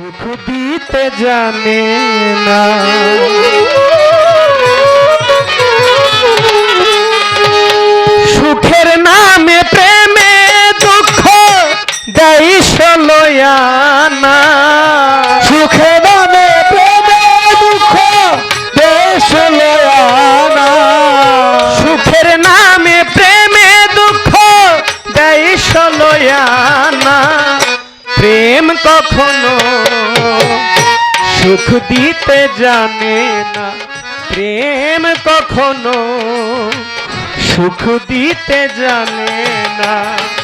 সুখ দিতে জানে না। সুখের নামে প্রেমে দুঃখ দেয় ষোলয়ানা। সুখের নামে প্রেমে দুঃখ দেয় ষোলয়ানা। সুখের নামে প্রেমে দুঃখ দেয় ষোলয়ানা। প্রেম কখনো সুখ দিতে জানে না। প্রেম কখনো সুখ দিতে জানে না।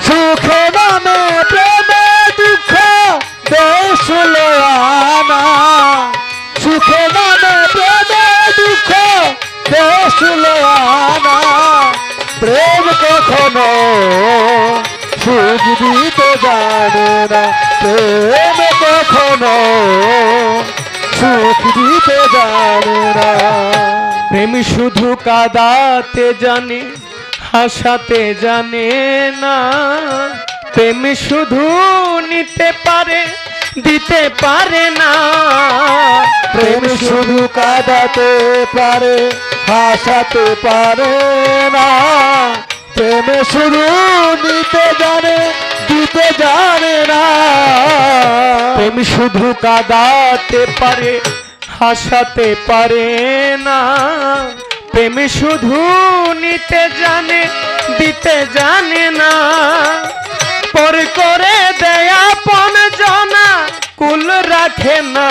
সুখের নামে প্রেমে দুঃখ দেয় ষোলয়ানা। সুখের নামে প্রেমে দুঃখ দেয় ষোলয়ানা। প্রেম কখনো সুখ দিতে জানে না। প্রেম কখনো সুখ দিতে জানে না। প্রেম শুধু কাঁদাতে জানে, হাসাতে জানে না। প্রেম শুধু নিতে পারে, দিতে পারে না। প্রেম শুধু কাঁদাতে পারে, হাসাতে পারে না। প্রেম শুধু নিতে জানে, দিতে জানে না। প্রেম শুধু কাঁদাতে পারে, হাসাতে পারে না। প্রেম শুধু নিতে জানে, দিতে জানে না। পর করে দেয়া আপন জনা কুল রাখে না।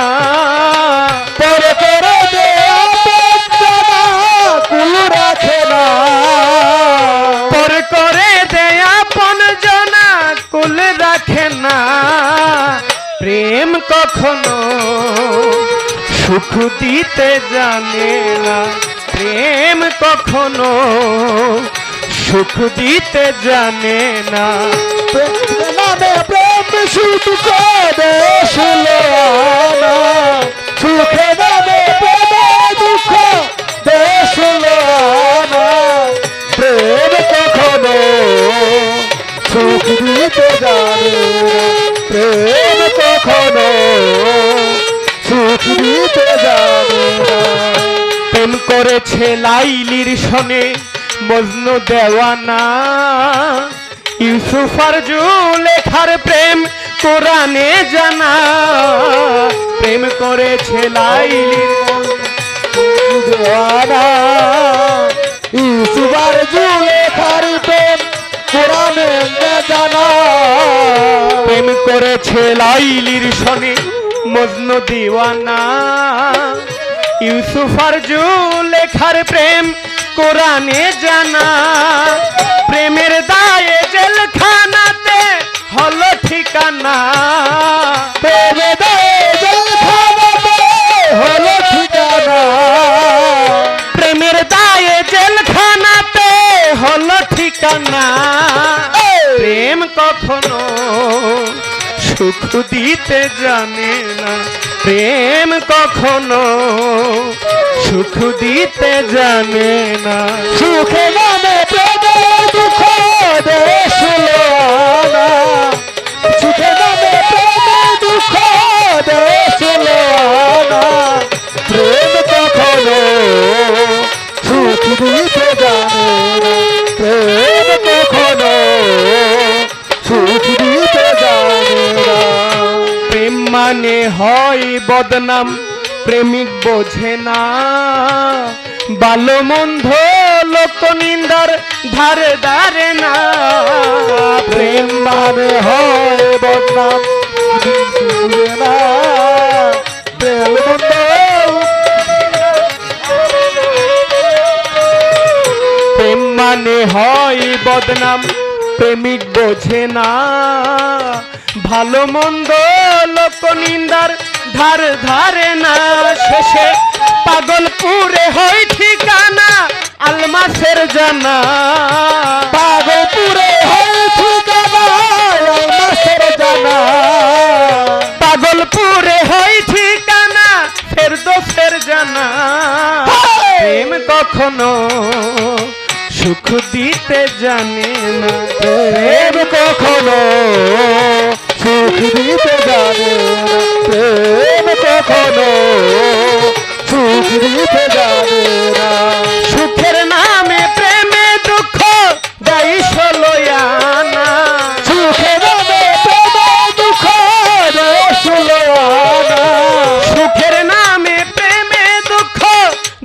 পর করে দেয়া আপন জনা কুল রাখে না। পর করে দেয়া আপন জনা কুল রাখে না। প্রেম কখনো সুখ দিতে জানে না। প্রেম কখনো সুখ দিতে জানে না। নামে প্রেম শুধু করে ষোলয়ানা। সুখে নামে প্রেমে দুঃখ দেয় ষোলয়ানা। প্রেম কখনো সুখ দিতে জানে না। প্রেম কখনো সুখ দিতে জানে না। প্রেম করেছে লাইলির সনে মজনু দেওয়ানা। ইউসুফ আর জুলেখার প্রেম কোরআনে জানা। প্রেম করেছে লাইলির দেওয়ানা। ইউসুফ আর জুলেখার প্রেম কোরআনে জানা। প্রেম করেছে লাইলির সনে মজনু দিওয়ানা। ইউসুফ আর জুলেখার প্রেম কোরআনে জানা। প্রেমের দায়ে জেলখানাতে হলো ঠিকানা। প্রেমের দায়ে জেলখানাতে হলো ঠিকানা। প্রেমের দায়ে জেলখানাতে হলো ঠিকানা। প্রেম কখনো সুখ দিতে জানে না। প্রেম কখনো সুখ দিতে জানে না। সুখে নামে প্রেমে দুঃখ দেয় ষোলয়ানা। সুখে নামে প্রেমে দুঃখ দেয় ষোলয়ানা। প্রেম কখনো সুখ দিতে জানে না। প্রেম কখনো সুখ দিতে জানে না। প্রেম মানে হয় বদনাম, প্রেমিক বোঝে না। ভালো মন্দ লোক নিন্দার ধারে ধারে না। প্রেম মানে হয় বদনাম, বুঝে না। প্রেম মন্দ প্রেম মানে হয় বদনাম, প্রেমিক বোঝে না। ভালো মন্দ লোক নিন্দার ধার ধারে না। শেষে পাগলপুরে হয় ঠিকানা আলমাসের জানা। পাগলপুরে হয় ঠিকানা আলমাসের জানা। পাগলপুরে হয় ঠিকানা ফেরদৌসের জানা। প্রেম কখনো সুখ দিতে জানে না। প্রেম কখনো সুখ দিতে জানে না প্রেম কখনো সুখ দিতে জানে না সুখের নামে প্রেমে দুঃখ দেয় ষোলোয়ানা। সুখে নামে প্রেমে দুঃখ দেয় ষোলোয়ানা সুখের নামে প্রেমে দুঃখ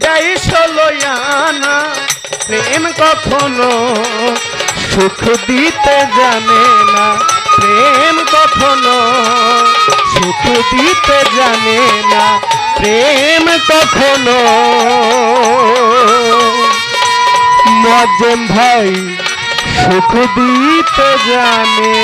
দেয় ষোলোয়ানা। প্রেম কখনো সুখ দিতে জানে না, প্রেম কখনো সুখ দিতে জানে না, প্রেম কখনো। মজম ভাই সুখ দিতে জানে